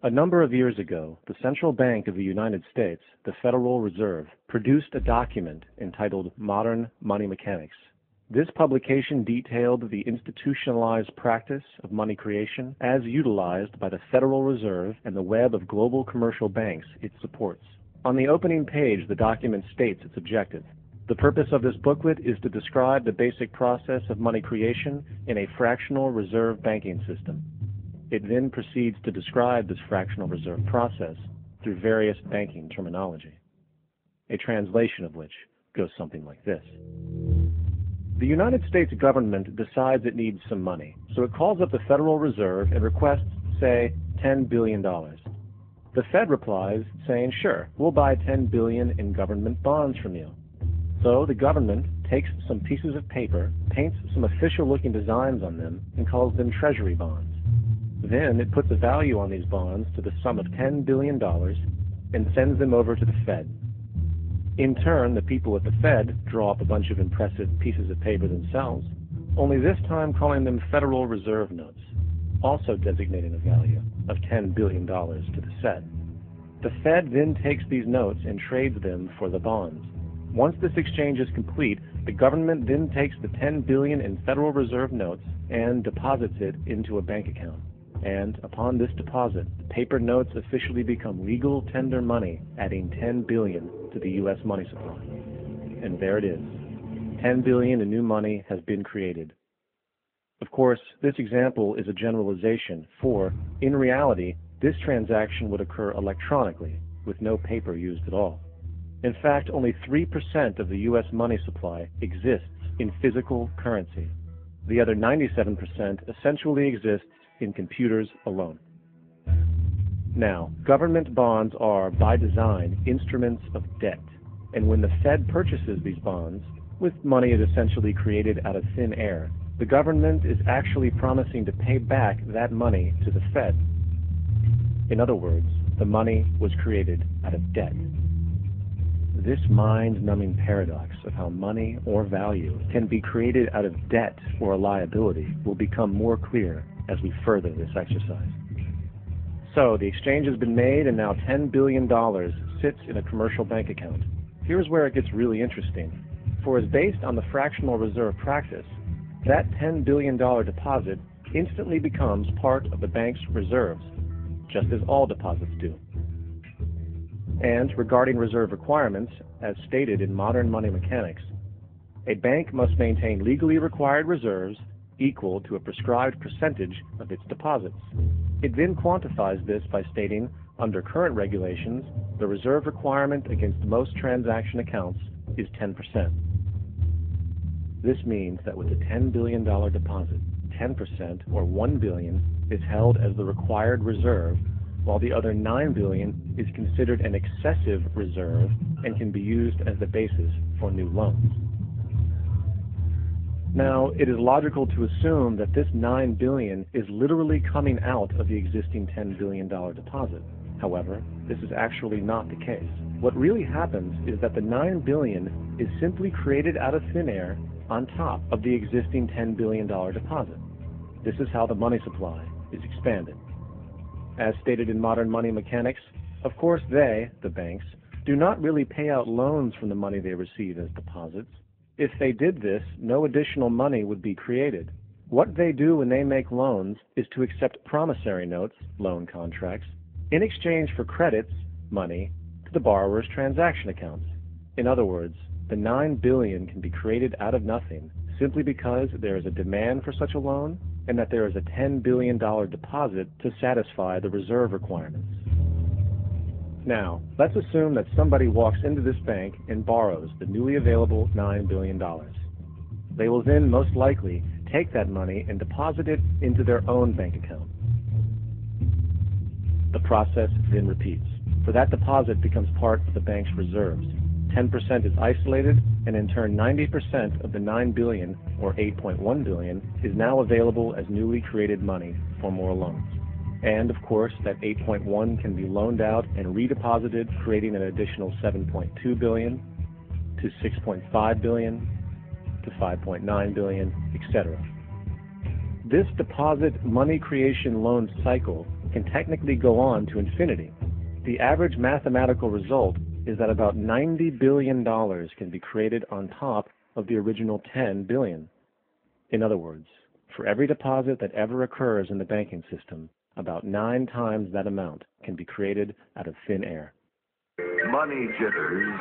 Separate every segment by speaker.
Speaker 1: A number of years ago, the Central Bank of the United States, the Federal Reserve, produced a document entitled Modern Money Mechanics. This publication detailed the institutionalized practice of money creation as utilized by the Federal Reserve and the web of global commercial banks it supports. On the opening page, the document states its objective. The purpose of this booklet is to describe the basic process of money creation in a fractional reserve banking system. It then proceeds to describe this fractional reserve process through various banking terminology, a translation of which goes something like this. The United States government decides it needs some money, so it calls up the Federal Reserve and requests, say, $10 billion. The Fed replies, saying, sure, we'll buy $10 billion in government bonds from you. So the government takes some pieces of paper, paints some official-looking designs on them, and calls them treasury bonds. Then it puts a value on these bonds to the sum of $10 billion and sends them over to the Fed. In turn, the people at the Fed draw up a bunch of impressive pieces of paper themselves, only this time calling them Federal Reserve notes, also designating a value of $10 billion to the Fed. The Fed then takes these notes and trades them for the bonds. Once this exchange is complete, the government then takes the $10 billion in Federal Reserve notes and deposits it into a bank account. And upon this deposit, the paper notes officially become legal tender money, adding $10 billion to the U.S. money supply. And there it is. $10 billion in new money has been created. Of course, this example is a generalization, for, in reality, this transaction would occur electronically, with no paper used at all. In fact, only 3% of the U.S. money supply exists in physical currency. The other 97% essentially exists in computers alone. Now, government bonds are, by design, instruments of debt, and when the Fed purchases these bonds, with money essentially created out of thin air, the government is actually promising to pay back that money to the Fed. In other words, the money was created out of debt. This mind-numbing paradox of how money or value can be created out of debt or a liability will become more clear as we further this exercise. So, the exchange has been made and now $10 billion sits in a commercial bank account. Here's where it gets really interesting. For as based on the fractional reserve practice, that $10 billion deposit instantly becomes part of the bank's reserves, just as all deposits do. And regarding reserve requirements, as stated in Modern Money Mechanics, a bank must maintain legally required reserves equal to a prescribed percentage of its deposits. It then quantifies this by stating, under current regulations, the reserve requirement against most transaction accounts is 10%. This means that with a $10 billion deposit, 10%, or $1 billion, is held as the required reserve, while the other $9 billion is considered an excessive reserve and can be used as the basis for new loans. Now, it is logical to assume that this $9 billion is literally coming out of the existing $10 billion deposit. However, this is actually not the case. What really happens is that the $9 billion is simply created out of thin air on top of the existing $10 billion deposit. This is how the money supply is expanded. As stated in Modern Money Mechanics, of course they, the banks, do not really pay out loans from the money they receive as deposits. If they did this, no additional money would be created. What they do when they make loans is to accept promissory notes, loan contracts, in exchange for credits, money, to the borrower's transaction accounts. In other words, the $9 billion can be created out of nothing simply because there is a demand for such a loan and that there is a $10 billion deposit to satisfy the reserve requirements. Now, let's assume that somebody walks into this bank and borrows the newly available $9 billion. They will then most likely take that money and deposit it into their own bank account. The process then repeats, for that deposit becomes part of the bank's reserves. 10% is isolated, and in turn 90% of the $9 billion, or $8.1 billion, is now available as newly created money for more loans. And, of course, that 8.1 can be loaned out and redeposited, creating an additional 7.2 billion to 6.5 billion to 5.9 billion, etc. This deposit money creation loan cycle can technically go on to infinity. The average mathematical result is that about $90 billion can be created on top of the original $10 billion. In other words, for every deposit that ever occurs in the banking system, about 9 times that amount can be created out of thin air.
Speaker 2: Money jitters.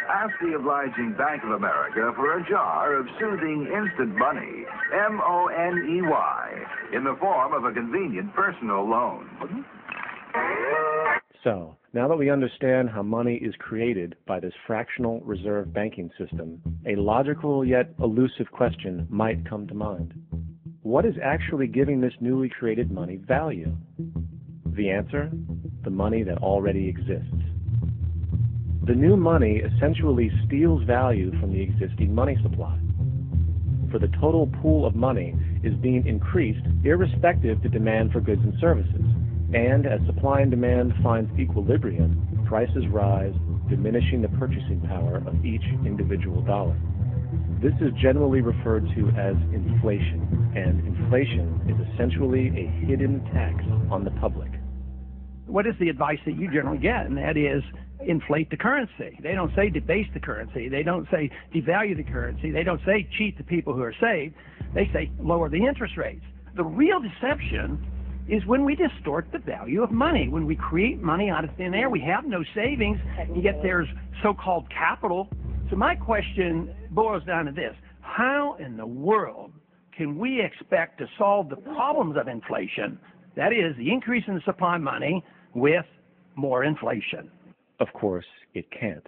Speaker 2: Ask the obliging Bank of America for a jar of soothing instant money, M-O-N-E-Y, in the form of a convenient personal loan.
Speaker 1: So, now that we understand how money is created by this fractional reserve banking system, a logical yet elusive question might come to mind. What is actually giving this newly created money value? The answer? The money that already exists. The new money essentially steals value from the existing money supply. For the total pool of money is being increased irrespective to demand for goods and services. And as supply and demand finds equilibrium, prices rise, diminishing the purchasing power of each individual dollar. This is generally referred to as inflation, and inflation is essentially a hidden tax on the public.
Speaker 3: What is the advice that you generally get? And that is, inflate the currency. They don't say debase the currency. They don't say devalue the currency. They don't say cheat the people who are saved. They say lower the interest rates. The real deception is when we distort the value of money. When we create money out of thin air, we have no savings, and yet there's so-called capital. So my question boils down to this: how in the world can we expect to solve the problems of inflation, that is, the increase in the supply of money, with more inflation?
Speaker 1: Of course, it can't.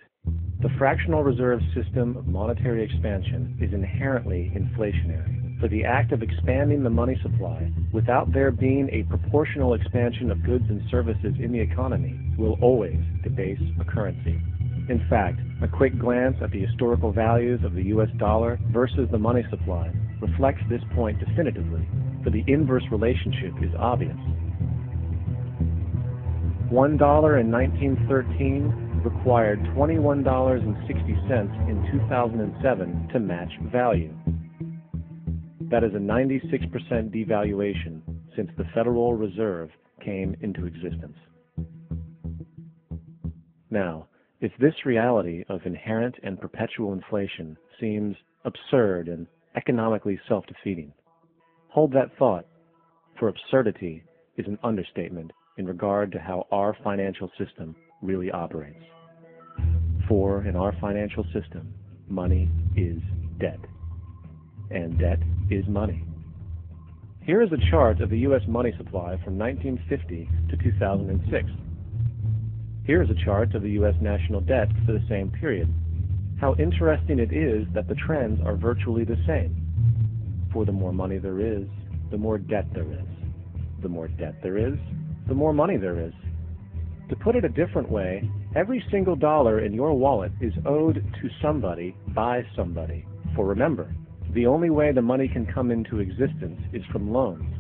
Speaker 1: The fractional reserve system of monetary expansion is inherently inflationary. For the act of expanding the money supply, without there being a proportional expansion of goods and services in the economy, will always debase a currency. In fact, a quick glance at the historical values of the US dollar versus the money supply reflects this point definitively, for the inverse relationship is obvious. $1 in 1913 required $21.60 in 2007 to match value. That is a 96% devaluation since the Federal Reserve came into existence. Now, if this reality of inherent and perpetual inflation seems absurd and economically self-defeating, hold that thought, for absurdity is an understatement in regard to how our financial system really operates. For in our financial system, money is debt, and debt is money. Here is a chart of the U.S. money supply from 1950 to 2006. Here is a chart of the U.S. national debt for the same period. How interesting it is that the trends are virtually the same. For the more money there is, the more debt there is. The more debt there is, the more money there is. To put it a different way, every single dollar in your wallet is owed to somebody by somebody. For remember, the only way the money can come into existence is from loans.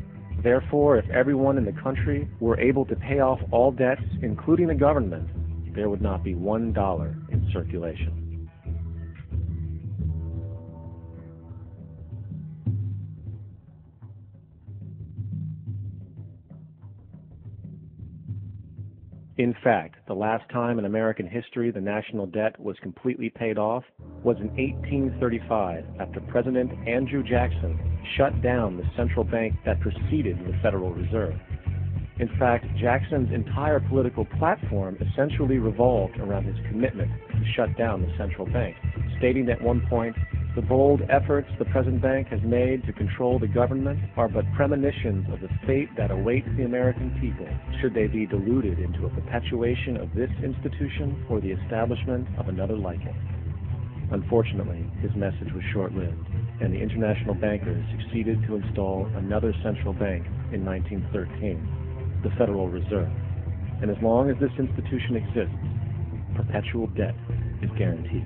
Speaker 1: Therefore, if everyone in the country were able to pay off all debts, including the government, there would not be $1 in circulation. In fact, the last time in American history the national debt was completely paid off was in 1835, after President Andrew Jackson shut down the central bank that preceded the Federal Reserve. In fact, Jackson's entire political platform essentially revolved around his commitment to shut down the central bank, stating at one point, "The bold efforts the present bank has made to control the government are but premonitions of the fate that awaits the American people, should they be deluded into a perpetuation of this institution or the establishment of another like it." Unfortunately, his message was short-lived, and the international bankers succeeded to install another central bank in 1913, the Federal Reserve. And as long as this institution exists, perpetual debt is guaranteed.